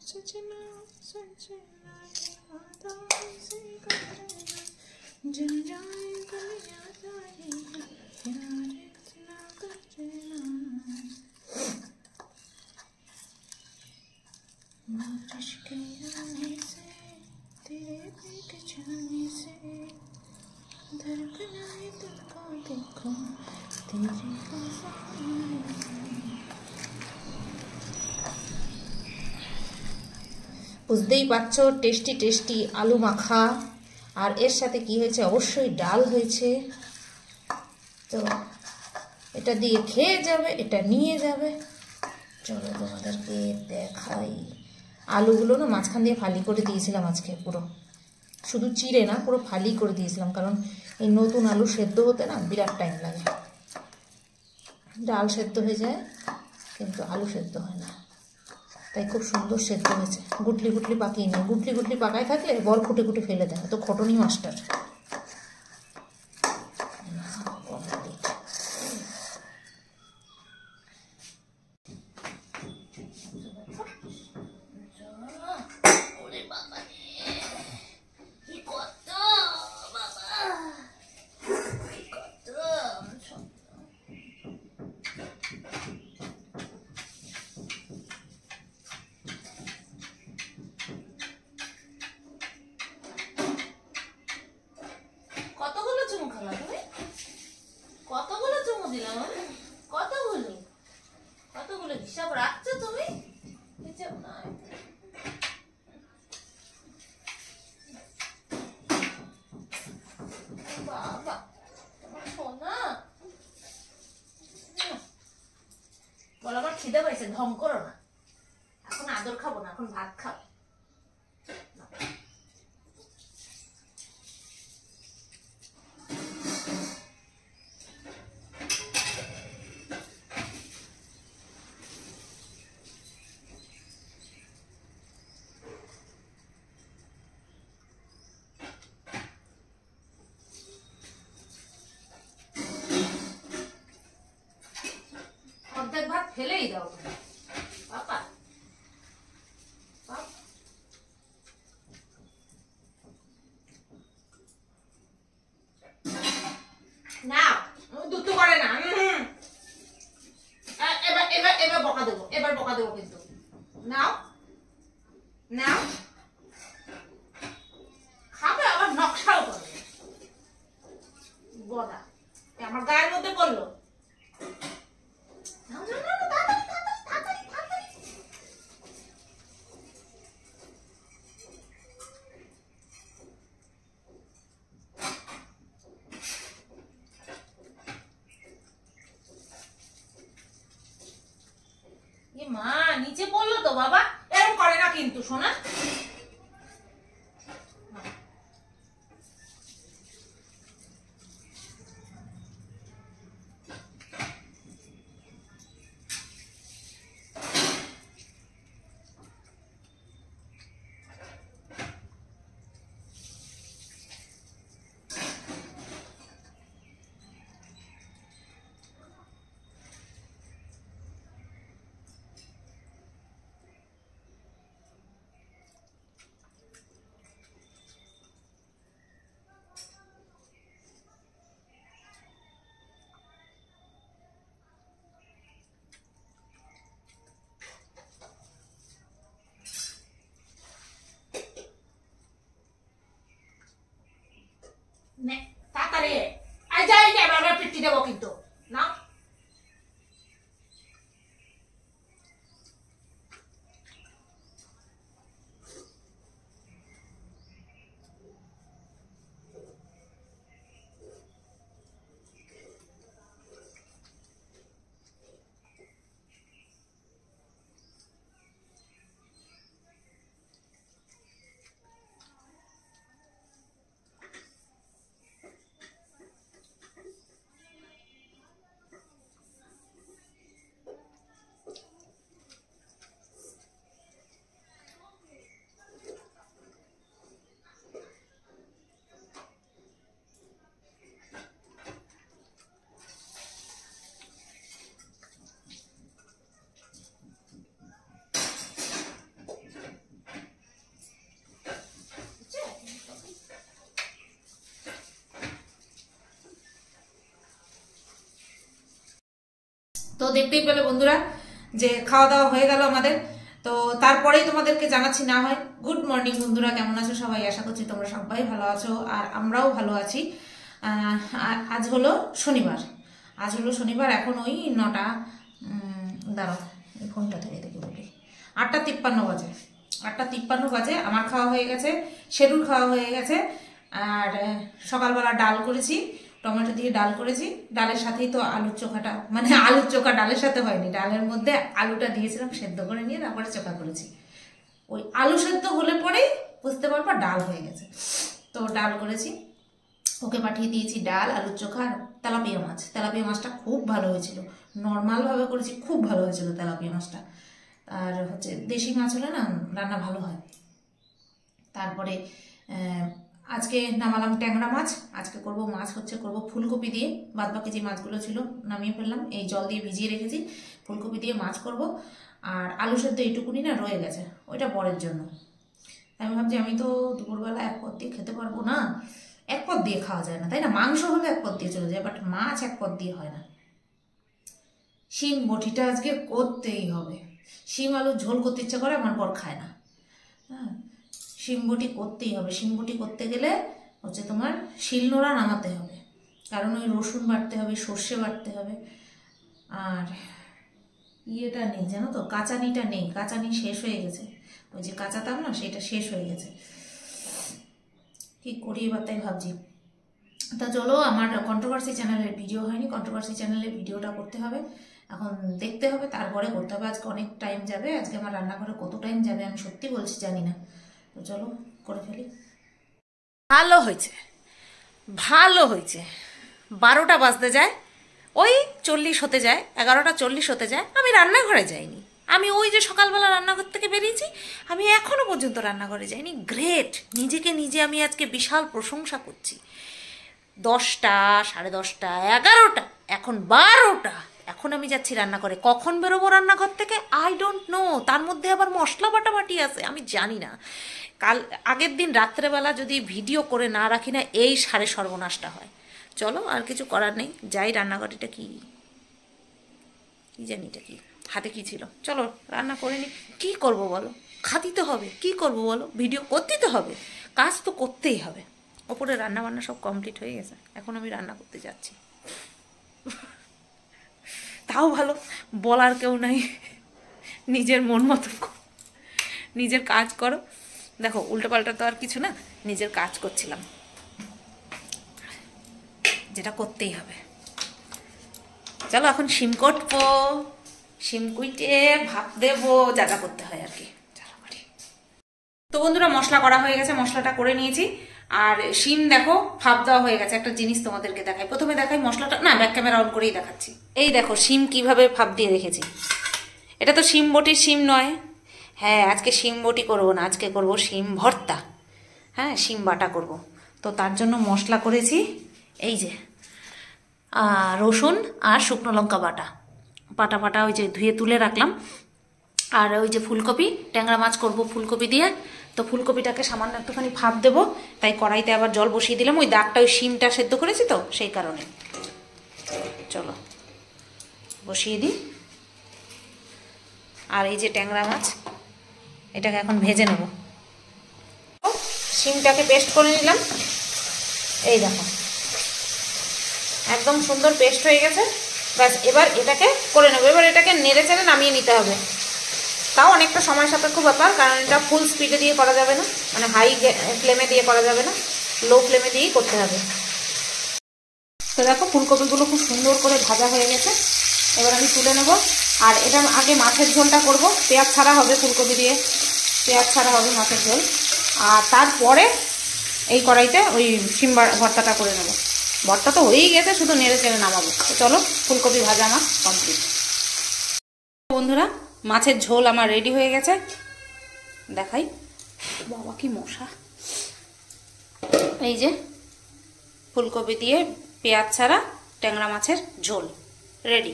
सजना सजना यादा से करना जल जाए गलिया तारीना प्यार इतना करना बारिश के आने से तेरे बेग जाने से धड़कना है दिल को देखो तेरी বুঝতেই পারছো টেস্টি টেস্টি আলু মাখা আর এর সাথে কি হয়েছে অবশ্যই ডাল হয়েছে তো এটা দিয়ে খেয়ে যাবে এটা নিয়ে যাবে চলো তোমাদেরকে দেখাই আলুগুলো না মাঝখান দিয়ে ফালি করে দিয়েছিলাম আজকে পুরো শুধু চিড়ে না পুরো ফালি করে দিয়েছিলাম কারণ এই নতুন আলু সেদ্ধ হতে না বিরাট টাইম লাগে ডাল সেদ্ধ হয়ে যায় কিন্তু আলু সেদ্ধ হয় না তাই খুব সুন্দর সেদ্ধ হয়েছে গুটলি গুটলি পাকিয়ে নিয়ে গুটলি গুটলি পাকায় থাকলে বল ফুটে ফুটে ফেলে দেয় তো খটনি মাস্টার কতগুলো চুমু দিলাম কতগুলো হিসাব রাখছো তুমি হিসাব নাই বাবা তোমার সোনা বলো আমার খিদে পাইছে ঢং করো না এখন আদর খাবো না এখন ভাত খাবো অর্ধেক ভাত ফেলেই দাও পাপা না দুটো করে না এবার এবার এবার বকা দেবো কিন্তু নাও নাও খাবে আবার নকশাও করবে বড়া আমার গায়ের মধ্যে পড়লো মা নিচে পড়লো তো বাবা এরকম করে না কিন্তু সোনা তাড়াতাড়ি আই যাই আমরা পিটি দেবো কিন্তু না দেখতেই পেলে বন্ধুরা যে খাওয়া দাওয়া হয়ে গেল আমাদের। তো তারপরেই তোমাদেরকে জানাচ্ছি না হয় গুড মর্নিং বন্ধুরা, কেমন আছো সবাই? আশা করছি তোমরা সবাই ভালো আছো আর আমরাও ভালো আছি। আজ হলো শনিবার, এখন ওই 9টা, দাঁড়াও এই ফোনটা থেকে দেখে বলি, 8:53 বাজে। 8:53 বাজে। আমার খাওয়া হয়ে গেছে, শেরুর খাওয়া হয়ে গেছে। আর সকালবেলা ডাল করেছি, টমেটো দিয়ে ডাল করেছি। ডালের সাথেই তো আলুর চোখাটা, মানে আলুর চোখা ডালের সাথে হয়নি, ডালের মধ্যে আলুটা দিয়েছিলাম সেদ্ধ করে নিয়ে তারপরে চোখা করেছি। ওই আলু সেদ্ধ হলে পরেই বুঝতে পারবা ডাল হয়ে গেছে। তো ডাল করেছি, ওকে পাঠিয়ে দিয়েছি ডাল, আলুর চোখা আর তেলাপিয়া মাছ। তেলাপিয়া মাছটা খুব ভালো হয়েছিল, নর্মালভাবে করেছি, খুব ভালো হয়েছিল তেলাপিয়া মাছটা। আর হচ্ছে দেশি মাছ হলে না রান্না ভালো হয়। তারপরে আজকে নামালাম ট্যাংরা মাছ। আজকে করব মাছ হচ্ছে করব ফুলকপি দিয়ে, বাদ বাকি যে মাছগুলো ছিল নামিয়ে ফেললাম, এই জল দিয়ে ভিজিয়ে রেখেছি। ফুলকপি দিয়ে মাছ করব। আর আলু সেদ্ধ এইটুকুনি না রয়ে গেছে, ওইটা পরের জন্য। আমি ভাবছি আমি তো দুপুরবেলা এক পদ দিয়ে খেতে পারবো না, এক পদ দিয়ে খাওয়া যায় না তাই না? মাংস হলে এক পদ দিয়ে চলে যায়, বাট মাছ এক পদ দিয়ে হয় না। শিম বটিটা আজকে করতেই হবে। শিম আলুর ঝোল করতে ইচ্ছা করে, আমার বর খায় না। হ্যাঁ, শিম বটি করতেই হবে। শিম বটি করতে গেলে হচ্ছে তোমার শিলনোড়া নামাতে হবে, কারণ ওই রসুন বাটতে হবে, সর্ষে বাটতে হবে। আর ইয়েটা নেই জানো তো, কাঁচানিটা নেই, কাঁচানি শেষ হয়ে গেছে। ওই যে কাঁচাতাম না, সেটা শেষ হয়ে গেছে। কি করি এবার তাই ভাবছি। তা চলো, আমার কন্ট্রোভার্সি চ্যানেলের ভিডিও হয়নি, কন্ট্রোভার্সি চ্যানেলের ভিডিওটা করতে হবে, এখন দেখতে হবে, তারপরে করতে হবে। আজকে অনেক টাইম যাবে, আজকে আমার রান্নাঘরে কত টাইম যাবে আমি সত্যি বলছি জানি না। তো চলো করে ফেলি। ভালো হয়েছে, ভালো হয়েছে। 12টা বাজতে যায়, ওই 40 হতে যায়, 11টা 40 হতে যায়, আমি রান্নাঘরে যাইনি। আমি ওই যে সকালবেলা রান্নাঘর থেকে বেরিয়েছি, আমি এখনো পর্যন্ত রান্নাঘরে যাইনি। গ্রেট, নিজেকে নিজে আমি আজকে বিশাল প্রশংসা করছি। 10টা, 10:30, 11টা, এখন 12টা, এখন আমি যাচ্ছি রান্নাঘরে। কখন বেরোবো রান্নাঘর থেকে আই ডোন্ট নো। তার মধ্যে আবার মশলা বাটাবাটি আছে, আমি জানি না। কাল আগের দিন রাত্রেবেলা যদি ভিডিও করে না রাখি না, এই সাড়ে সর্বনাশটা হয়। চলো, আর কিছু করার নেই, যাই রান্নাঘরটা কি জানি এটা কি, হাতে কি ছিল, চলো রান্না করে নি। কী করবো বলো, খাতি তো হবে, কী করবো বলো, ভিডিও করতে তো হবে, কাজ তো করতেই হবে। ওপরে রান্না বান্না সব কমপ্লিট হয়ে গেছে, এখন আমি রান্না করতে যাচ্ছি। তাও ভালো, বলার কেউ নাই, নিজের মন মতো নিজের কাজ করো। দেখো উল্টোপাল্টা তো আর কিছু না, নিজের কাজ করছিলাম, যেটা করতেই হবে। চলো এখন শিম কাটবো, শিম কুইটে ভাত দেবো, যা যা করতে হয় আর কি। চলো করি। তো বন্ধুরা মশলা করা হয়ে গেছে, মশলাটা করে নিয়েছি। আর শিম দেখো ভাপ দেওয়া হয়ে গেছে। একটা জিনিস তোমাদেরকে দেখাই, প্রথমে দেখাই মশলাটা, না ব্যাক ক্যামেরা অন করেই দেখাচ্ছি। এই দেখো শিম কিভাবে ভাপ দিয়ে রেখেছি। এটা তো শিম বটির শিম নয়, হ্যাঁ আজকে শিম বটি করবো না, আজকে করব শিম ভর্তা। হ্যাঁ, শিম বাটা করব। তো তার জন্য মশলা করেছি এই যে রসুন আর শুকনো লঙ্কা বাটা পাটা ওই যে ধুয়ে তুলে রাখলাম। আর ওই যে ফুলকপি, ট্যাংরা মাছ করব ফুলকপি দিয়ে, তো ফুলকপিটাকে সামান্য একটুখানি ভাপ দেবো, তাই কড়াইতে আবার জল বসিয়ে দিলাম। ওই দাগটা ওই শিমটা সেদ্ধ করেছি তো সেই কারণে। চলো বসিয়ে দিই। আর এই যে ট্যাংরা মাছ, এটাকে এখন ভেজে নেব। শিমটাকে পেস্ট করে নিলাম, এই দেখো একদম সুন্দর পেস্ট হয়ে গেছে। ব্যাস এবার এটাকে করে নেবো। এবার এটাকে নেড়ে চেড়ে নামিয়ে নিতে হবে। তাও অনেকটা সময় সাপেক্ষ ব্যাপার, কারণ এটা ফুল স্পিডে দিয়ে করা যাবে না, মানে হাই ফ্লেমে দিয়ে করা যাবে না, লো ফ্লেমে দিয়েই করতে হবে। তো দেখো ফুলকপিগুলো খুব সুন্দর করে ভাজা হয়ে গেছে, এবার আমি তুলে নেব। আর এটা আগে মাছের ঝোলটা করব, পেঁয়াজ ছাড়া হবে, ফুলকপি দিয়ে পেঁয়াজ ছাড়া হবে মাছের ঝোল। আর তারপরে এই কড়াইতে ওই শিম ভর্তাটা করে নেব। ভর্তা তো হয়েই গেছে, শুধু নেড়ে চেড়ে নামাবো। তো চলো ফুলকপি ভাজা আমার কমপ্লিট। বন্ধুরা মাছের ঝোল আমার রেডি হয়ে গেছে, দেখাই। বাবা কি মশা। এই যে ফুলকপি দিয়ে পেঁয়াজ ছাড়া ট্যাংরা মাছের ঝোল রেডি।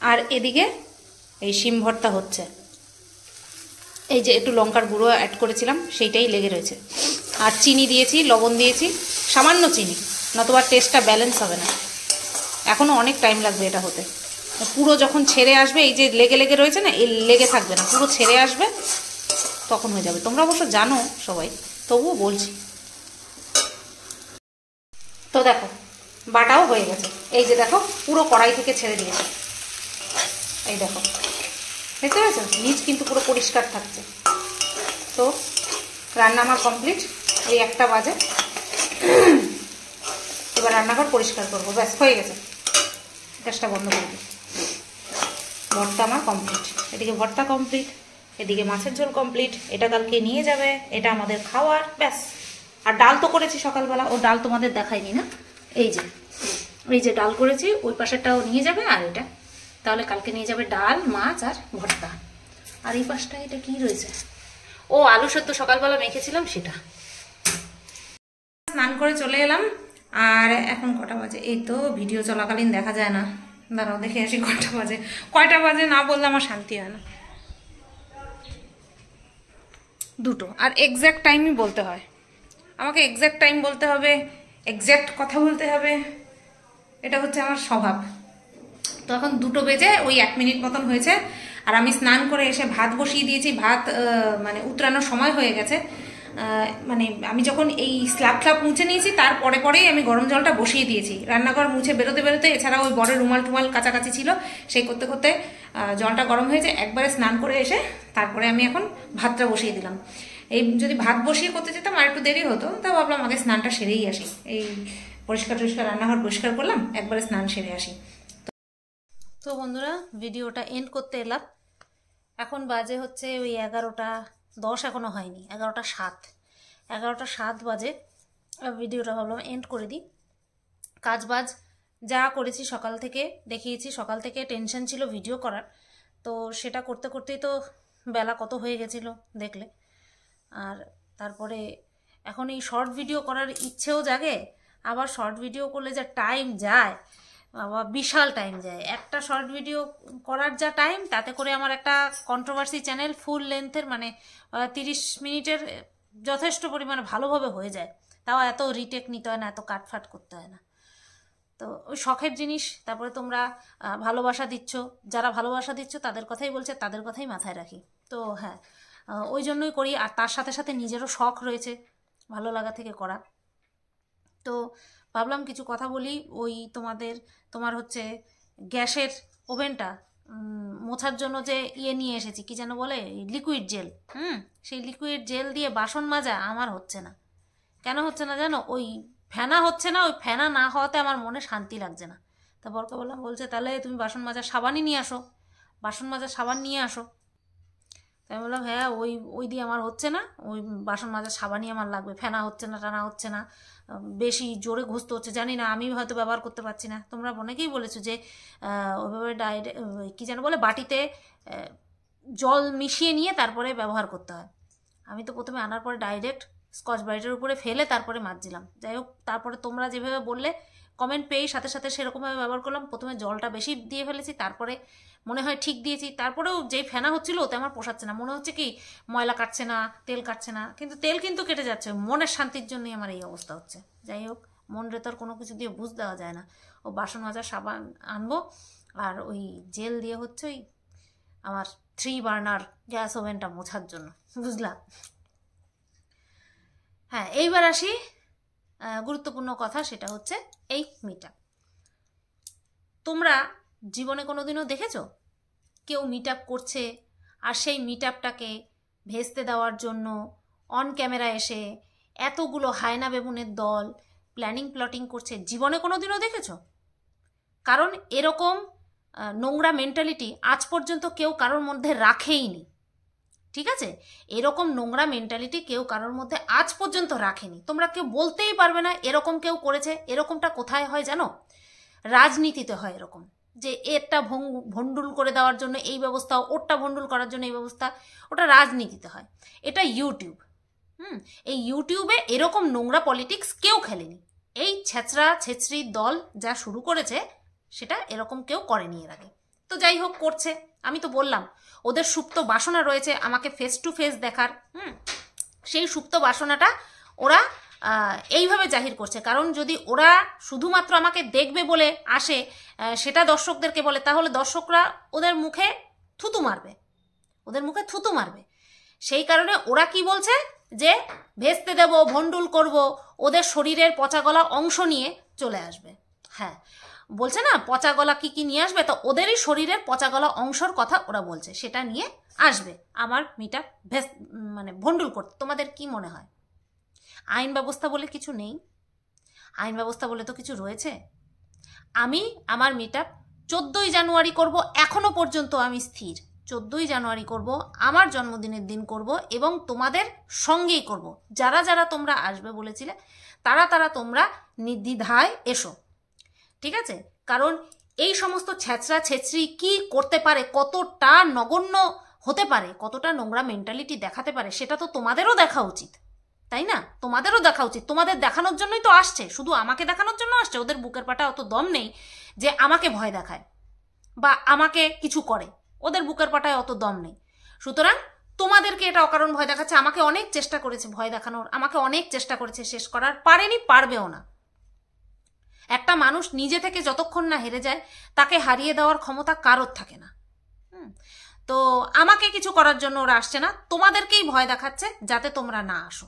আর এদিকে এই শিম ভর্তা হচ্ছে। এই যে একটু লঙ্কার গুঁড়ো অ্যাড করেছিলাম, সেইটাই লেগে রয়েছে। আর চিনি দিয়েছি, লবণ দিয়েছি, সামান্য চিনি, নতুবা টেস্টটা ব্যালেন্স হবে না। এখনও অনেক টাইম লাগবে এটা হতে। পুরো যখন ছেড়ে আসবে, এই যে লেগে লেগে রয়েছে না, এই লেগে থাকবে না, পুরো ছেড়ে আসবে তখন হয়ে যাবে। তোমরা অবশ্য জানো সবাই, তবুও বলছি। তো দেখো বাটাও হয়ে গেছে, এই যে দেখো পুরো কড়াই থেকে ছেড়ে দিয়েছে, এই দেখো দেখতে পাচ্ছ, নিচ কিন্তু পুরো পরিষ্কার থাকছে। তো রান্না আমার কমপ্লিট, এই 1টা বাজে। এবার রান্নাঘর পরিষ্কার করবো, ব্যাস হয়ে গেছে, গ্যাসটা বন্ধ করে দিই। ভর্তা আমার কমপ্লিট, এদিকে ভর্তা কমপ্লিট, এদিকে মাছের ঝোল কমপ্লিট। এটা কালকে নিয়ে যাবে, এটা আমাদের খাওয়ার, ব্যাস। আর ডাল তো করেছি সকালবেলা, ও ডাল তোমাদের দেখাইনি না, এই যে ডাল করেছি, ওই পাশেরটাও নিয়ে যাবে। আর এটা তাহলে কালকে নিয়ে যাবে ডাল, মাছ আর ভর্তা। আর এই পাশটা এটা কি রয়েছে, ও আলু সেদ্ধ সকালবেলা মেখেছিলাম সেটা। স্নান করে চলে এলাম, আর এখন কটা বাজে, এই তো ভিডিও চলাকালীন দেখা যায় না, দাঁড়াও দেখে আসি কয়টা বাজে না বললে আমার শান্তি হয় না। 2টো, আর এক্স্যাক্ট টাইমই বলতে হয় আমাকে, এক্স্যাক্ট টাইম বলতে হবে, এক্স্যাক্ট কথা বলতে হবে, এটা হচ্ছে আমার স্বভাব। তো এখন 2টো বেজে ওই 1 মিনিট মতন হয়েছে, আর আমি স্নান করে এসে ভাত বসিয়ে দিয়েছি। ভাত মানে উতরানোর সময় হয়ে গেছে, মানে আমি যখন এই স্ল্যাব মুছে নিয়েছি পরেই আমি গরম জলটা বসিয়ে দিয়েছি। রান্নাঘর মুছে বেরোতে এছাড়া ওই বড় রুমাল টুমাল কাছাকাছি ছিল, সেই করতে জলটা গরম হয়েছে। একবারে স্নান করে এসে তারপরে আমি এখন ভাতটা বসিয়ে দিলাম। এই যদি ভাত বসিয়ে করতে যেতাম আর একটু দেরি হতো, তাও ভাবলাম আগে স্নানটা সেরেই আসি। এই পরিষ্কার রান্নাঘর পরিষ্কার করলাম, একবারে স্নান সেরে আসি। তো বন্ধুরা, ভিডিওটা এন্ড করতে এলাম। এখন বাজে হচ্ছে ওই 11টা 10, এখনো হয়নি, 11টা 7 বাজে। ভিডিওটা ভাবলাম এন্ড করে দিই। কাজবাজ যা করেছি সকাল থেকে দেখিয়েছি, সকাল থেকে টেনশন ছিল ভিডিও করার, তো সেটা করতেই তো বেলা কত হয়ে গেছিল দেখলে। আর তারপরে এখন এই শর্ট ভিডিও করার ইচ্ছেও জাগে, আবার শর্ট ভিডিও করলে যা টাইম যায়, আবার বিশাল টাইম যায়। একটা শর্ট ভিডিও করার যা টাইম, তাতে করে আমার একটা কন্ট্রোভার্সি চ্যানেল ফুল লেন্থের মানে 30 মিনিটের যথেষ্ট পরিমাণে ভালোভাবে হয়ে যায়। তাও এত রিটেক নিতে হয় না, এত কাটফাট করতে হয় না। তো ওই শখের জিনিস। তারপরে তোমরা ভালোবাসা দিচ্ছ, যারা ভালোবাসা দিচ্ছ তাদের কথাই বলছে, তাদের কথাই মাথায় রাখি। তো হ্যাঁ, ওই জন্যই করি। আর তার সাথে সাথে নিজেরও শখ রয়েছে ভালো লাগা থেকে করা। তো ভাবলাম কিছু কথা বলি। ওই তোমার হচ্ছে গ্যাসের ওভেনটা মোছার জন্য যে নিয়ে এসেছি, কি যেন বলে, লিকুইড জেল। সেই লিকুইড জেল দিয়ে বাসন মাজা আমার হচ্ছে না। কেন হচ্ছে না জানো? ওই ফেনা হচ্ছে না। ওই ফেনা না হওয়াতে আমার মনে শান্তি লাগছে না। তা বরকে বললাম, বলছে তাহলে তুমি বাসন মাজার সাবানই নিয়ে আসো, বাসন মাজার সাবান নিয়ে আসো। তাই আমি বললাম হ্যাঁ, ওই দিয়ে আমার হচ্ছে না, ওই বাসন মাজার সাবানই আমার লাগবে। ফেনা হচ্ছে না, টানা হচ্ছে না, বেশি জোরে ঘুষতে হচ্ছে, জানি না, আমি হয়তো ব্যবহার করতে পারছি না। তোমরা অনেকেই বলেছো যে ওইভাবে কি যেন বলে, বাটিতে জল মিশিয়ে নিয়ে তারপরে ব্যবহার করতে হয়। আমি তো প্রথমে আনার পরে ডাইরেক্ট স্কচ ব্রাইটের উপরে ফেলে তারপরে মাজছিলাম। যাই হোক, তারপরে তোমরা যেভাবে বললে কমেন্ট পেয়েই সাথে সাথে সেরকমভাবে ব্যবহার করলাম। প্রথমে জলটা বেশি দিয়ে ফেলেছি, তারপরে মনে হয় ঠিক দিয়েছি। তারপরেও যেই ফেনা হচ্ছিল ওতে আমার পোষাচ্ছে না। মনে হচ্ছে কি ময়লা কাটছে না, তেল কাটছে না, কিন্তু তেল কিন্তু কেটে যাচ্ছে। মনের শান্তির জন্যই আমার এই অবস্থা হচ্ছে। যাই হোক, মন রে তো আর কোনো কিছু দিয়ে বুঝ দেওয়া যায় না। ও বাসন মাজার সাবান আনবো, আর ওই জেল দিয়ে হচ্ছে ওই আমার 3 বার্নার গ্যাস ওভেনটা মোছার জন্য, বুঝলা? হ্যাঁ, এইবার আসি গুরুত্বপূর্ণ কথা, সেটা হচ্ছে এই মিটআপ। তোমরা জীবনে কোনোদিনও দেখেছো কেউ মিটআপ করছে আর সেই মিটআপটাকে ভেস্তে দেওয়ার জন্য অন ক্যামেরা এসে এতগুলো হায়না বেবুনের দল প্ল্যানিং প্লটিং করছে? জীবনে কোনোদিনও দেখেছো? কারণ এরকম নোংরা মেন্টালিটি আজ পর্যন্ত কেউ কারোর মধ্যে রাখেইনি। ঠিক আছে? এরকম নোংরা মেন্টালিটি কেউ কারোর মধ্যে আজ পর্যন্ত রাখেনি। তোমরা কেউ বলতেই পারবে না এরকম কেউ করেছে। এরকমটা কোথায় হয় জানো? রাজনীতিতে হয় এরকম, যে এরটা ভণ্ডুল করে দেওয়ার জন্য এই ব্যবস্থা, ওরটা ভণ্ডুল করার জন্য এই ব্যবস্থা। ওটা রাজনীতিতে হয়। এটা ইউটিউব। এই ইউটিউবে এরকম নোংরা পলিটিক্স কেউ খেলেনি। এই ছেঁচড়া ছেঁচড়ি দল যা শুরু করেছে সেটা এরকম কেউ করেনি এর আগে। তো যাই হোক, করছে। আমি তো বললাম ওদের সুপ্ত বাসনা রয়েছে আমাকে ফেস টু ফেস দেখার। সেই সুপ্ত বাসনাটা ওরা এইভাবে জাহির করছে। কারণ যদি ওরা শুধুমাত্র আমাকে দেখবে বলে আসে, সেটা দর্শকদেরকে বলে, তাহলে দর্শকরা ওদের মুখে থুতু মারবে, ওদের মুখে থুতু মারবে। সেই কারণে ওরা কি বলছে যে ভেস্তে দেব, ভণ্ডুল করব, ওদের শরীরের পচা গলা অংশ নিয়ে চলে আসবে। হ্যাঁ, বলছে না পচা গলা কি কি নিয়ে আসবে, তো ওদেরই শরীরের পচা গলা অংশর কথা ওরা বলছে, সেটা নিয়ে আসবে আমার মিটআপ মানে ভণ্ডুল করতে। তোমাদের কি মনে হয় আইন ব্যবস্থা বলে কিছু নেই? আইন ব্যবস্থা বলে তো কিছু রয়েছে। আমি আমার মিটআপ 14ই জানুয়ারি করব, এখনো পর্যন্ত আমি স্থির 14ই জানুয়ারি করব, আমার জন্মদিনের দিন করব, এবং তোমাদের সঙ্গেই করব। যারা যারা তোমরা আসবে বলেছিলে তারা তারা তোমরা নির্দ্বিধায় এসো, ঠিক আছে? কারণ এই সমস্ত ছেঁচড়া ছেঁচড়ি কি করতে পারে, কতটা নগণ্য হতে পারে, কতটা নোংরা মেন্টালিটি দেখাতে পারে, সেটা তো তোমাদেরও দেখা উচিত, তাই না? তোমাদেরও দেখা উচিত। তোমাদের দেখানোর জন্যই তো আসছে, শুধু আমাকে দেখানোর জন্য আসছে। ওদের বুকের পাটা অত দম নেই যে আমাকে ভয় দেখায় বা আমাকে কিছু করে, ওদের বুকের পাটায় অত দম নেই। সুতরাং তোমাদেরকে এটা অকারণ ভয় দেখাচ্ছে। আমাকে অনেক চেষ্টা করেছে ভয় দেখানোর, আমাকে অনেক চেষ্টা করেছে শেষ করার, পারেনি, পারবেও না। একটা মানুষ নিজে থেকে যতক্ষণ না হেরে যায়, তাকে হারিয়ে দেওয়ার ক্ষমতা কারোর থাকে না। তো আমাকে কিছু করার জন্য ওরা আসছে না, তোমাদেরকেই ভয় দেখাচ্ছে যাতে তোমরা না আসো।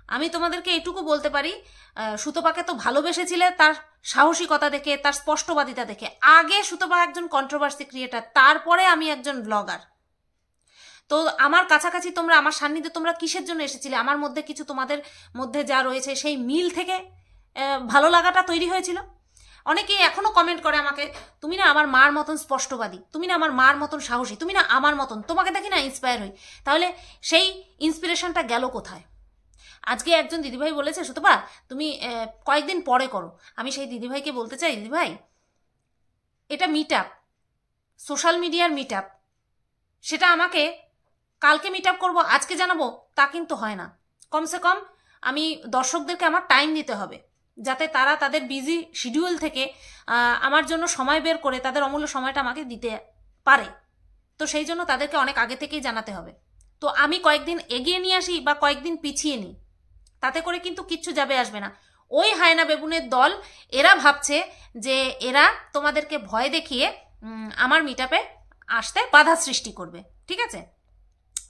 আমি তোমাদেরকে এইটুকু বলতে পারি, সুতপাকে তো ভালোবেসেছিলে তার সাহসিকতা দেখে, তার স্পষ্টবাদিতা দেখে। আগে সুতপা একজন কন্ট্রোভার্সি ক্রিয়েটার, তারপরে আমি একজন ব্লগার। তো আমার কাছাকাছি তোমরা, আমার সান্নিধ্যে তোমরা কিসের জন্য এসেছিলে? আমার মধ্যে কিছু তোমাদের মধ্যে যা রয়েছে সেই মিল থেকে ভালো লাগাটা তৈরি হয়েছিল। অনেকেই এখনো কমেন্ট করে আমাকে, তুমি না আমার মার মতন স্পষ্টবাদী, তুমি না আমার মার মতন সাহসী, তুমি না আমার মতন, তোমাকে দেখি না ইন্সপায়ার হই। তাহলে সেই ইন্সপিরেশনটা গেল কোথায়? আজকে একজন দিদিভাই বলেছে, সুতপা তুমি কয়েকদিন পরে করো। আমি সেই দিদিভাইকে বলতে চাই, দিদিভাই এটা মিটআপ, সোশ্যাল মিডিয়ার মিটআপ, সেটা আমাকে কালকে মিটআপ করব আজকে জানাবো তা কিন্তু হয় না। কমসে কম আমি দর্শকদেরকে আমার টাইম দিতে হবে, যাতে তারা তাদের বিজি শিডিউল থেকে আমার জন্য সময় বের করে তাদের অমূল্য সময়টা আমাকে দিতে পারে। তো সেই জন্য তাদেরকে অনেক আগে থেকেই জানাতে হবে। তো আমি কয়েকদিন এগিয়ে নিয়ে আসি বা কয়েকদিন পিছিয়ে নিই, তাতে করে কিন্তু কিচ্ছু যাবে আসবে না। ওই হায়না বেবুনের দল, এরা ভাবছে যে এরা তোমাদেরকে ভয় দেখিয়ে আমার মিটআপে আসতে বাধা সৃষ্টি করবে, ঠিক আছে?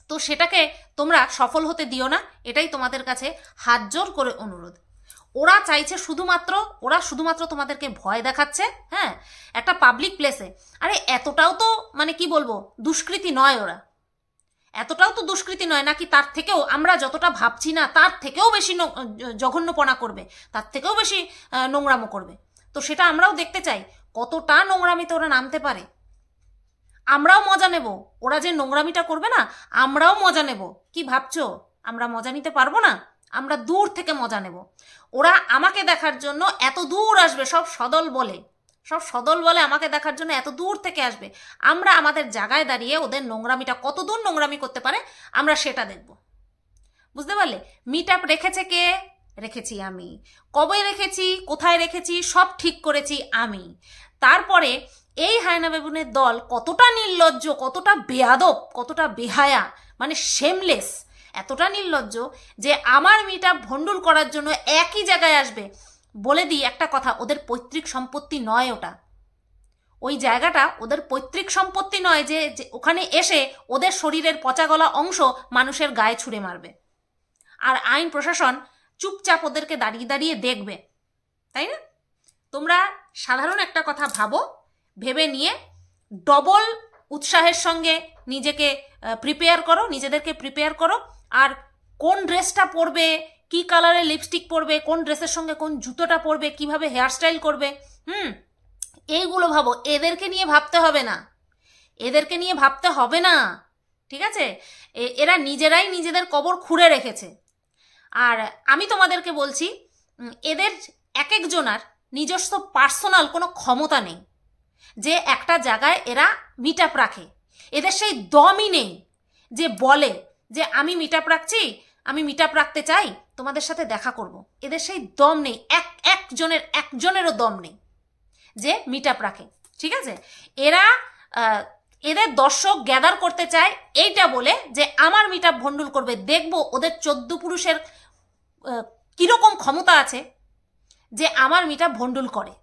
তো সেটাকে তোমরা সফল হতে দিও না, এটাই তোমাদের কাছে হাত জোর করে অনুরোধ। ওরা চাইছে শুধুমাত্র তোমাদেরকে ভয় দেখাচ্ছে, হ্যাঁ, একটা পাবলিক প্লেসে। আরে এতটাও তো মানে কি বলবো, দুষ্কৃতী নয় ওরা, এতটাও তো দুষ্কৃতী নয় নাকি? তার থেকেও আমরা যতটা ভাবছি না, তার থেকেও বেশি জঘন্যপনা করবে, তার থেকেও বেশি নোংরামো করবে। তো সেটা আমরাও দেখতে চাই, কতটা নোংরামিতে ওরা নামতে পারে। আমরাও মজা নেব, ওরা যে নোংরামিটা করবে না, আমরাও মজা নেব। কি ভাবছো আমরা মজা নিতে পারবো না? আমরা দূর থেকে মজা নেব। ওরা আমাকে দেখার জন্য এত দূর আসবে, সব সদল বলে আমাকে দেখার জন্য এত দূর থেকে আসবে। আমরা আমাদের জায়গায় দাঁড়িয়ে ওদের নোংরামিটা, কত দূর নোংরামি করতে পারে আমরা সেটা দেখব। বুঝতে পারলে? মিটআপ রেখেছে কে? রেখেছি আমি। কবে রেখেছি, কোথায় রেখেছি, সব ঠিক করেছি আমি। তারপরে এই হায়না বেবুনের দল কতটা নির্লজ্জ, কতটা বেয়াদব, কতটা বেহায়া, মানে শেমলেস, এতটা নির্লজ্জ যে আমার মিটআপ ভণ্ডুল করার জন্য একই জায়গায় আসবে। বলে দিই একটা কথা, ওদের পৈতৃক সম্পত্তি নয় ওটা, ওই জায়গাটা ওদের পৈতৃক সম্পত্তি নয় যে ওখানে এসে ওদের শরীরের পচা গলা অংশ মানুষের গায়ে ছুঁড়ে মারবে। আর আইন প্রশাসন চুপচাপ ওদেরকে দাঁড়িয়ে দাঁড়িয়ে দেখবে, তাই না? তোমরা সাধারণ একটা কথা ভাবো, ভেবে নিয়ে ডবল উৎসাহের সঙ্গে নিজেকে নিজেদেরকে প্রিপেয়ার করো। আর কোন ড্রেসটা পরবে, কি কালারের লিপস্টিক পরবে, কোন ড্রেসের সঙ্গে কোন জুতোটা পরবে, কিভাবে হেয়ারস্টাইল করবে, এইগুলো ভাবো। এদেরকে নিয়ে ভাবতে হবে না, ঠিক আছে? এরা নিজেরাই নিজেদের কবর খুঁড়ে রেখেছে। আর আমি তোমাদেরকে বলছি, এদের এক একজনার নিজস্ব পার্সোনাল কোনো ক্ষমতা নেই যে একটা জায়গায় এরা মিটআপ রাখে। এদের সেই দমই নেই যে বলে যে আমি মিটআপ রাখছি, আমি মিটআপ রাখতে চাই, তোমাদের সাথে দেখা করব। এদের সেই দম নেই, একজনেরও দম নেই যে মিটআপ রাখে, ঠিক আছে? এদের দর্শক গ্যাদার করতে চায় এইটা বলে যে আমার মিটআপ ভণ্ডুল করবে, দেখবো ওদের 14 পুরুষের কীরকম ক্ষমতা আছে যে আমার মিটআপ ভণ্ডুল করে।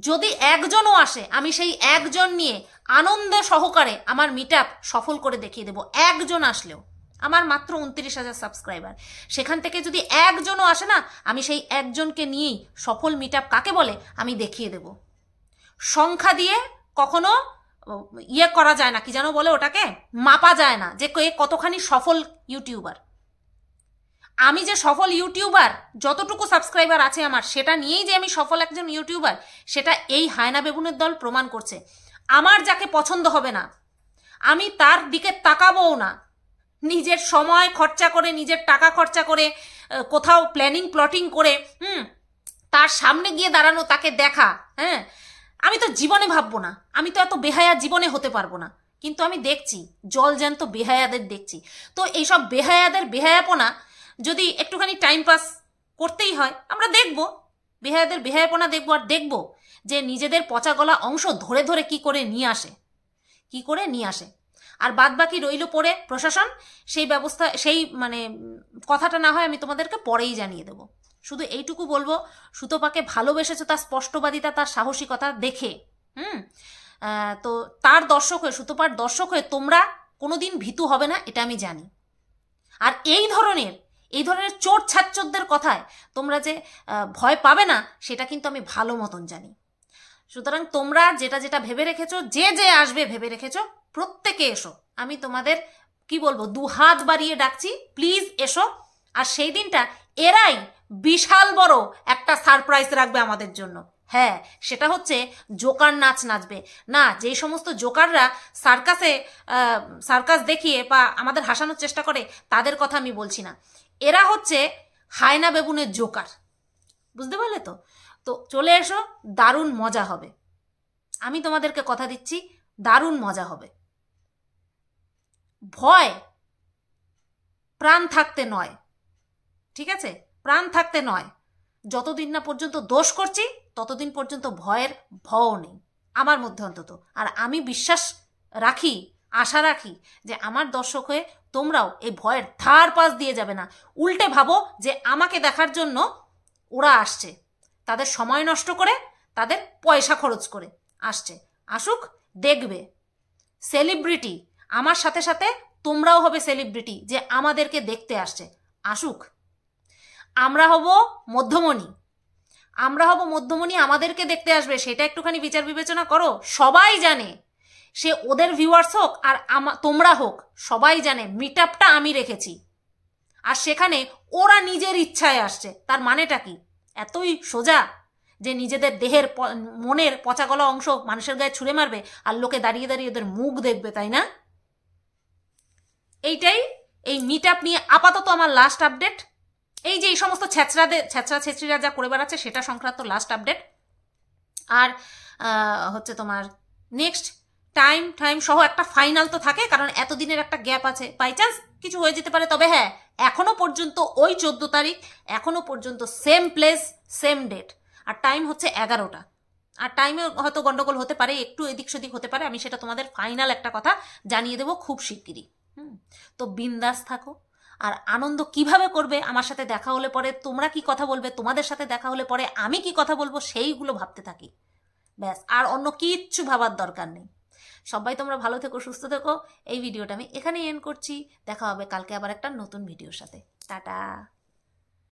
যদি একজনও আসে, আমি সেই একজন নিয়ে আনন্দ সহকারে আমার মিটআপ সফল করে দেখিয়ে দেবো। একজন আসলেও, আমার মাত্র 29,000 সাবস্ক্রাইবার, সেখান থেকে যদি একজনও আসে না, আমি সেই একজনকে নিয়েই সফল মিটআপ কাকে বলে আমি দেখিয়ে দেব। সংখ্যা দিয়ে কখনো ইয়ে করা যায় না, কি যেন বলে ওটাকে, মাপা যায় না যে কে কতখানি সফল ইউটিউবার। আমি যে সফল ইউটিউবার, যতটুকু সাবস্ক্রাইবার আছে আমার, সেটা নিয়েই যে আমি সফল একজন ইউটিউবার, সেটা এই হায়না বেবুনের দল প্রমাণ করছে। আমার যাকে পছন্দ হবে না, আমি তার দিকে তাকাবও না। নিজের সময় খরচা করে, নিজের টাকা খরচা করে, কোথাও প্ল্যানিং প্লটিং করে তার সামনে গিয়ে দাঁড়ানো, তাকে দেখা, হ্যাঁ, আমি তো জীবনে ভাববো না। আমি তো এত বেহায়া জীবনে হতে পারবো না। কিন্তু আমি দেখছি জলজ্যান্ত বেহায়াদের দেখছি। তো এইসব বেহায়াদের বেহায়াপনা যদি একটুখানি টাইম পাস করতেই হয়, আমরা দেখব বেহায়াদের বেহায়াপনা, দেখবো। আর দেখব যে নিজেদের পচা গলা অংশ ধরে ধরে কি করে নিয়ে আসে। আর বাদ বাকি রইল পড়ে প্রশাসন, সেই ব্যবস্থা, সেই মানে কথাটা না হয় আমি তোমাদেরকে পরেই জানিয়ে দেব। শুধু এইটুকু বলবো, সুতপাকে ভালোবেসেছো তার স্পষ্টবাদিতা, তার সাহসিকতা দেখে। তো তার দর্শক হয়ে, সুতপার দর্শক হয়ে তোমরা কোনোদিন ভীতু হবে না, এটা আমি জানি। আর এই ধরনের চোর ছাচ্চরদের কথায় তোমরা যে ভয় পাবে না, সেটা কিন্তু আমি ভালো মতন জানি। সুতরাং তোমরা যেটা যেটা ভেবে রেখেছো, যে আসবে ভেবে রেখেছো, প্রত্যেকে এসো। আমি তোমাদের কি বলবো, 2 হাত বাড়িয়ে ডাকছি, প্লিজ এসো। আর সেই দিনটা এরাই বিশাল বড় একটা সারপ্রাইজ রাখবে আমাদের জন্য। হ্যাঁ, সেটা হচ্ছে জোকার নাচ নাচবে না। যেই সমস্ত জোকাররা সার্কাস দেখিয়ে বা আমাদের হাসানোর চেষ্টা করে, তাদের কথা আমি বলছি না। এরা হচ্ছে হায়না বেবুনের জোকার, বুঝতে পারলে তো? তো চলে এসো, দারুণ মজা হবে। আমি তোমাদেরকে কথা দিচ্ছি, দারুণ মজা হবে। ভয় প্রাণ থাকতে নয়, ঠিক আছে? প্রাণ থাকতে নয়। যতদিন না পর্যন্ত দোষ করছি, ততদিন পর্যন্ত ভয়ের ভয়ও নেই আমার মধ্যে অন্তত। আর আমি বিশ্বাস রাখি, আশা রাখি যে আমার দর্শক হয়ে তোমরাও এই ভয়ের ধার পাশ দিয়ে যাবে না। উল্টে ভাবো যে আমাকে দেখার জন্য ওরা আসছে, তাদের সময় নষ্ট করে, তাদের পয়সা খরচ করে আসছে। আসুক, দেখবে সেলিব্রিটি। আমার সাথে সাথে তোমরাও হবে সেলিব্রিটি, যে আমাদেরকে দেখতে আসছে। আসুক, আমরা হব মধ্যমণি, আমাদেরকে দেখতে আসবে। সেটা একটুখানি বিচার বিবেচনা করো। সবাই জানে, সে ওদের ভিউয়ার্স হোক আর তোমরা হোক, সবাই জানে মিটআপটা আমি রেখেছি। আর সেখানে ওরা নিজের ইচ্ছায় আসছে। তার মানেটা কি? এতই সোজা যে নিজেদের দেহের, মনের পচাগলা অংশ মানুষের গায়ে ছুঁড়ে মারবে আর লোকে দাঁড়িয়ে দাঁড়িয়ে ওদের মুখ দেখবে, তাই না? এইটাই এই মিটআপ নিয়ে আপাতত আমার লাস্ট আপডেট। এই যে এই সমস্ত ছেঁচড়া যা করে বেড়াচ্ছে, সেটা সংক্রান্ত লাস্ট আপডেট। আর হচ্ছে তোমার নেক্সট টাইম সহ একটা ফাইনাল তো থাকে, কারণ এতদিনের একটা গ্যাপ আছে, বাই চান্স কিছু হয়ে যেতে পারে। তবে হ্যাঁ, এখনো পর্যন্ত ওই 14 তারিখ, এখনো পর্যন্ত সেম প্লেস সেম ডেট, আর টাইম হচ্ছে 11টা। আর টাইমে হয়তো গন্ডগোল হতে পারে, একটু এদিক সেদিক হতে পারে। আমি সেটা তোমাদের ফাইনাল একটা কথা জানিয়ে দেবো খুব শিগগিরই। তো বিন্দাস থাকো। আর আনন্দ কিভাবে করবে, আমার সাথে দেখা হলে পরে তোমরা কি কথা বলবে, তোমাদের সাথে দেখা হলে পরে আমি কি কথা বলবো, সেইগুলো ভাবতে থাকি, ব্যাস। আর অন্য কিচ্ছু ভাবার দরকার নেই। সবাই তোমরা ভালো থেকো, সুস্থ থেকো। এই ভিডিওটা আমি এখানেই এন্ড করছি। দেখা হবে কালকে আবার একটা নতুন ভিডিওর সাথে। টাটা।